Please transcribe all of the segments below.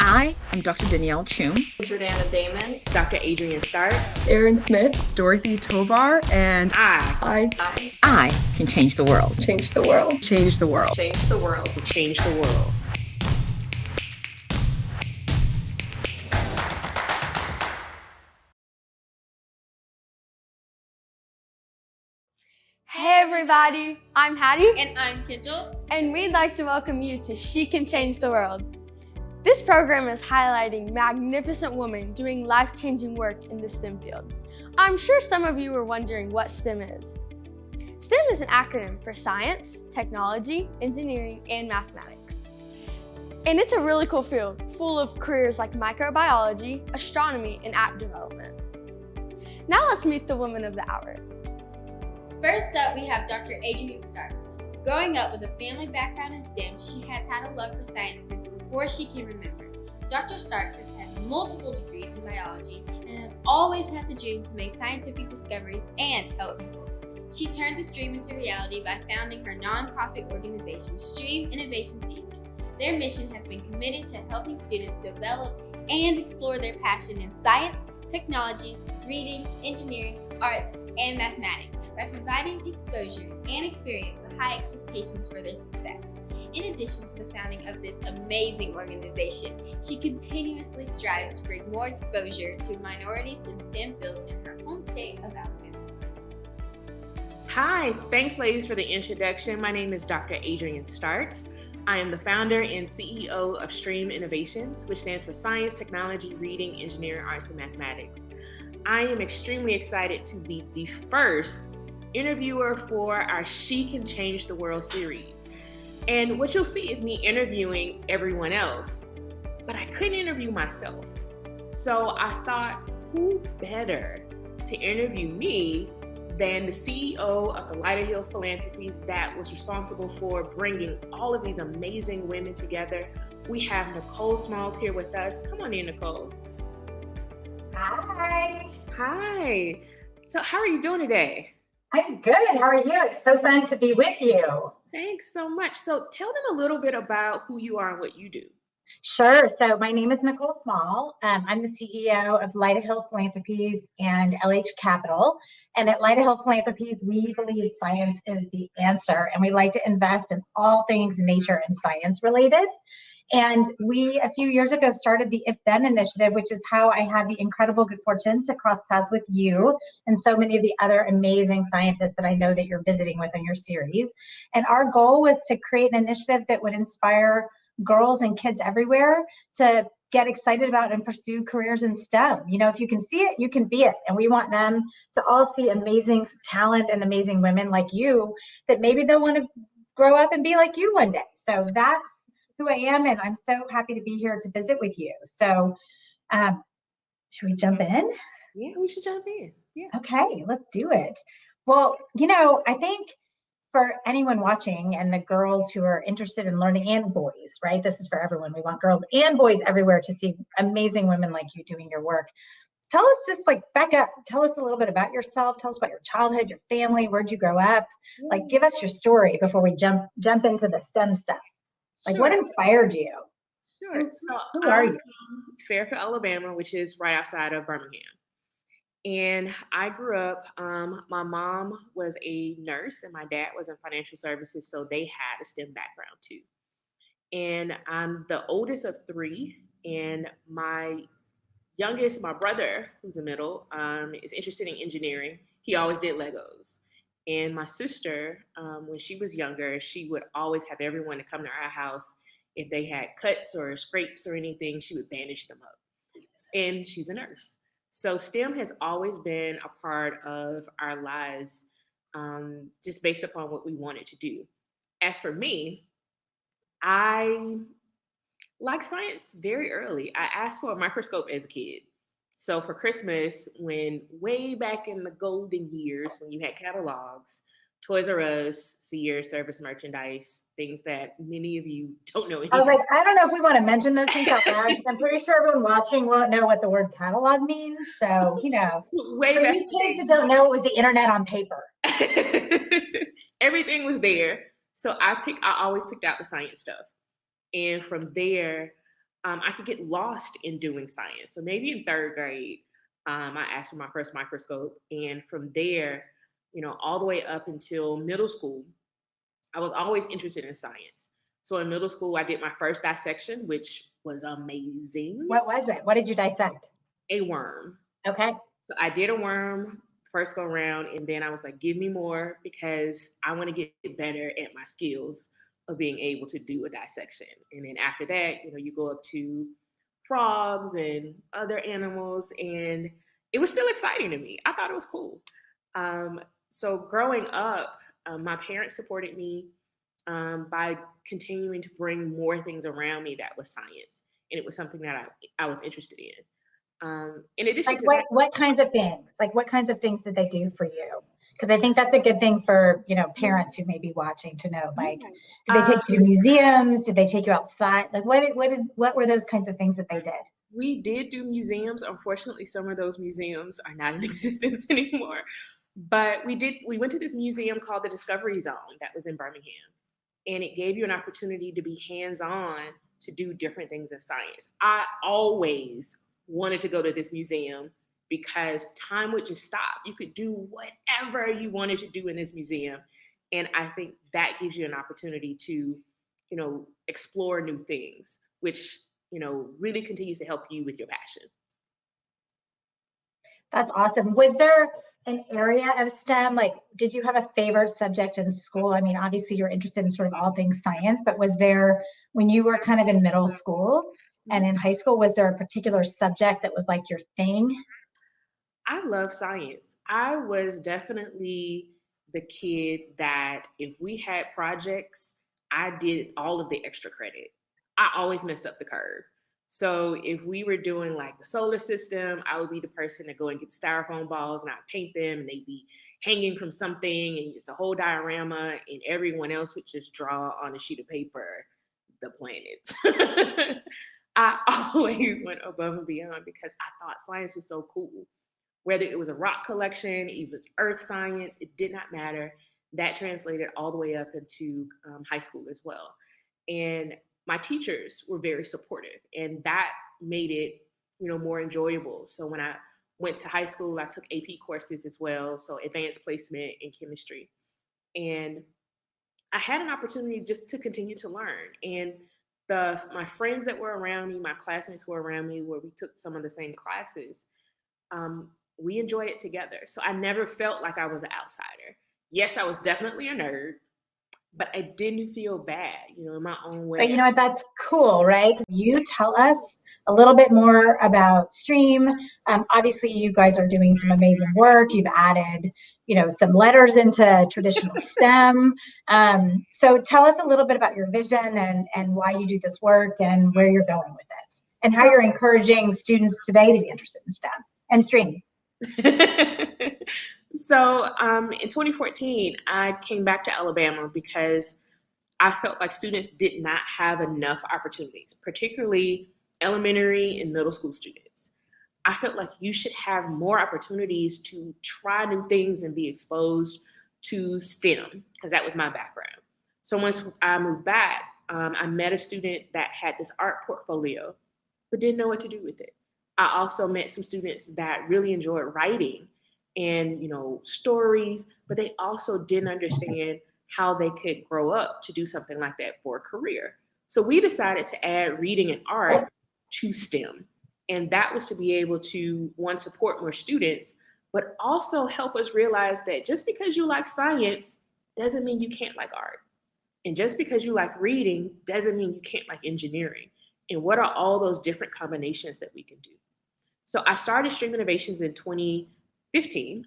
I am Dr. Danielle Chum, Jordana Damon, Dr. Adrienne Starks, Erin Smith, Dorothy Tovar, and I can change the world. Change the world. Change the world. Change the world. Change the world. Hey everybody, I'm Hattie. And I'm Kendall. And we'd like to welcome you to She Can Change the World. This program is highlighting magnificent women doing life-changing work in the STEM field. I'm sure some of you are wondering what STEM is. STEM is an acronym for science, technology, engineering, and mathematics. And it's a really cool field, full of careers like microbiology, astronomy, and app development. Now let's meet the woman of the hour. First up, we have Dr. Adrienne Starks. Growing up with a family background in STEM, she has had a love for science since before she can remember. Dr. Starks has had multiple degrees in biology and has always had the dream to make scientific discoveries and help people. She turned this dream into reality by founding her nonprofit organization, Stream Innovations, Inc. Their mission has been committed to helping students develop and explore their passion in science, technology, reading, engineering, arts, and mathematics by providing exposure and experience with high expectations for their success. In addition to the founding of this amazing organization, she continuously strives to bring more exposure to minorities in STEM fields in her home state of Alabama. Hi, thanks ladies for the introduction. My name is Dr. Adrienne Starks. I am the founder and CEO of Stream Innovations, which stands for Science, Technology, Reading, Engineering, Arts, and Mathematics. I am extremely excited to be the first interviewer for our She Can Change the World series. And what you'll see is me interviewing everyone else, but I couldn't interview myself. So I thought, who better to interview me than the CEO of the Lyda Philanthropies that was responsible for bringing all of these amazing women together. We have Nicole Small here with us. Come on in, Nicole. Hi. Hi. So how are you doing today? I'm good. How are you? It's so fun to be with you. Thanks so much. So tell them a little bit about who you are and what you do. Sure. So my name is Nicole Small. I'm the CEO of Lyda Philanthropies and LH Capital. And at Lyda Philanthropies, we believe science is the answer, and we like to invest in all things nature and science related. And we, a few years ago, started the If Then initiative, which is how I had the incredible good fortune to cross paths with you and so many of the other amazing scientists that I know that you're visiting with in your series. And our goal was to create an initiative that would inspire girls and kids everywhere to get excited about and pursue careers in STEM. You know, if you can see it, you can be it. And we want them to all see amazing talent and amazing women like you that maybe they'll want to grow up and be like you one day. So that's who I am, and I'm so happy to be here to visit with you. So should we jump in? Yeah, we should jump in. Yeah. Okay, let's do it. Well, you know, I think for anyone watching and the girls who are interested in learning, and boys, right? This is for everyone. We want girls and boys everywhere to see amazing women like you doing your work. Tell us, just like back up, tell us a little bit about yourself. Tell us about your childhood, your family, where'd you grow up? Like, give us your story before we jump into the STEM stuff. Like, Sure. What inspired you? Sure. So who are you? From Fairfield, Alabama, which is right outside of Birmingham. And I grew up, my mom was a nurse and my dad was in financial services, so they had a STEM background too. And I'm the oldest of three, and my youngest, my brother, who's the middle, is interested in engineering. He always did Legos. And my sister, when she was younger, she would always have everyone to come to our house. If they had cuts or scrapes or anything, she would bandage them up. And she's a nurse. So STEM has always been a part of our lives, just based upon what we wanted to do. As for me, I like science very early. I asked for a microscope as a kid. So for Christmas, when way back in the golden years, when you had catalogs, Toys R Us, Sears, service merchandise, things that many of you don't know. I was like, I don't know if we want to mention those things out loud, because I'm pretty sure everyone watching won't know what the word catalog means. So, you know, way for back you kids that don't know, it was the internet on paper. Everything was there. So I always picked out the science stuff. And from there, I could get lost in doing science. So maybe in third grade, I asked for my first microscope. And from there, all the way up until middle school, I was always interested in science. So in middle school, I did my first dissection, which was amazing. What was it? What did you dissect? A worm. Okay. So I did a worm first go around, and then I was like, give me more, because I want to get better at my skills of being able to do a dissection. And then after that, you go up to frogs and other animals, and it was still exciting to me. I thought it was cool. So growing up, my parents supported me by continuing to bring more things around me that was science, and it was something that I was interested in. In addition Like to that, what kinds of things? Like what kinds of things did they do for you? Because I think that's a good thing for, parents who may be watching to know. Like, did they take you to museums? Did they take you outside? Like what were those kinds of things that they did? we did do museums. Unfortunately, some of those museums are not in existence anymore. But we went to this museum called the Discovery Zone that was in Birmingham. And it gave you an opportunity to be hands-on to do different things in science. I always wanted to go to this museum because time would just stop. You could do whatever you wanted to do in this museum. And I think that gives you an opportunity to, explore new things, which, really continues to help you with your passion. That's awesome. Was there an area of STEM? Like, did you have a favorite subject in school? I mean, obviously you're interested in sort of all things science, but was there, when you were kind of in middle school and in high school, was there a particular subject that was like your thing? I love science. I was definitely the kid that if we had projects, I did all of the extra credit. I always messed up the curve. So if we were doing like the solar system, I would be the person to go and get styrofoam balls and I'd paint them, and they'd be hanging from something, and just a whole diorama, and everyone else would just draw on a sheet of paper the planets. I always went above and beyond because I thought science was so cool. Whether it was a rock collection, even earth science, it did not matter. That translated all the way up into high school as well. And my teachers were very supportive, and that made it, more enjoyable. So when I went to high school, I took AP courses as well, so advanced placement in chemistry. And I had an opportunity just to continue to learn. And my friends that were around me, my classmates who were around me, where we took some of the same classes, we enjoyed it together. So I never felt like I was an outsider. Yes, I was definitely a nerd, but I didn't feel bad, in my own way. But you know what? That's cool, right? You tell us a little bit more about STREAM. Obviously, you guys are doing some amazing work. You've added, some letters into traditional STEM. So tell us a little bit about your vision and why you do this work and where you're going with it, and how you're encouraging students today to be interested in STEM and STREAM. So in 2014, I came back to Alabama because I felt like students did not have enough opportunities, particularly elementary and middle school students. I felt like you should have more opportunities to try new things and be exposed to STEM, because that was my background. So once I moved back, I met a student that had this art portfolio, but didn't know what to do with it. I also met some students that really enjoyed writing and, stories, but they also didn't understand how they could grow up to do something like that for a career. So we decided to add reading and art to STEM. And that was to be able to, one, support more students, but also help us realize that just because you like science doesn't mean you can't like art. And just because you like reading doesn't mean you can't like engineering. And what are all those different combinations that we can do? So I started STREAM Innovations in 2015,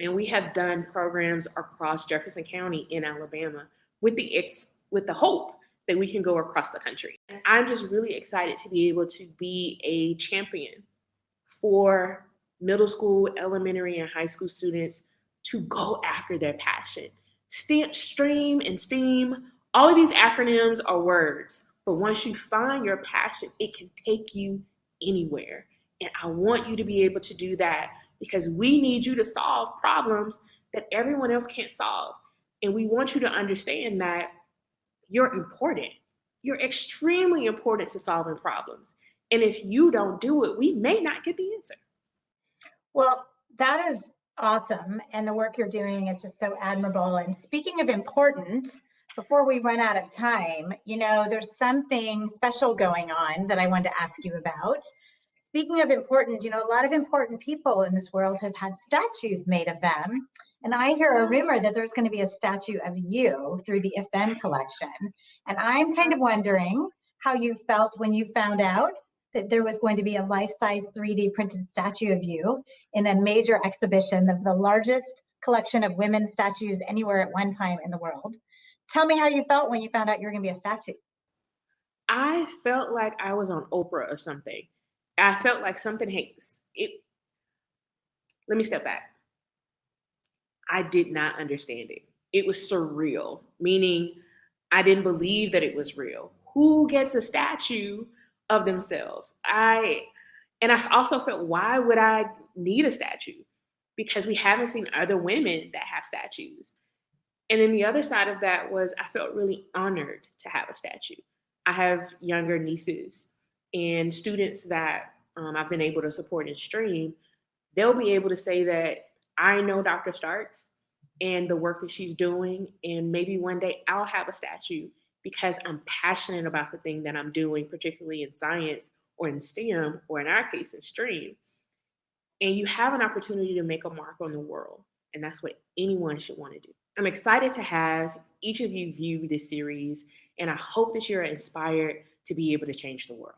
and we have done programs across Jefferson County in Alabama with the hope that we can go across the country. And I'm just really excited to be able to be a champion for middle school, elementary, and high school students to go after their passion. STREAM and STEAM, all of these acronyms are words, but once you find your passion, it can take you anywhere. And I want you to be able to do that, because we need you to solve problems that everyone else can't solve. And we want you to understand that you're important. you're extremely important to solving problems. And if you don't do it, we may not get the answer. Well, that is awesome. And the work you're doing is just so admirable. And speaking of important, before we run out of time, there's something special going on that I wanted to ask you about. Speaking of important, a lot of important people in this world have had statues made of them. And I hear a rumor that there's going to be a statue of you through the If Then collection. And I'm kind of wondering how you felt when you found out that there was going to be a life-size 3D printed statue of you in a major exhibition of the largest collection of women's statues anywhere at one time in the world. Tell me how you felt when you found out you were going to be a statue. I felt like I was on Oprah or something. I felt like something let me step back. I did not understand it. It was surreal, meaning I didn't believe that it was real. Who gets a statue of themselves? And I also felt, why would I need a statue? Because we haven't seen other women that have statues. And then the other side of that was I felt really honored to have a statue. I have younger nieces and students that I've been able to support in STREAM. They'll be able to say that I know Dr. Starks and the work that she's doing, and maybe one day I'll have a statue because I'm passionate about the thing that I'm doing, particularly in science or in STEM, or in our case in STREAM. And you have an opportunity to make a mark on the world, and that's what anyone should want to do. I'm excited to have each of you view this series, and I hope that you're inspired to be able to change the world.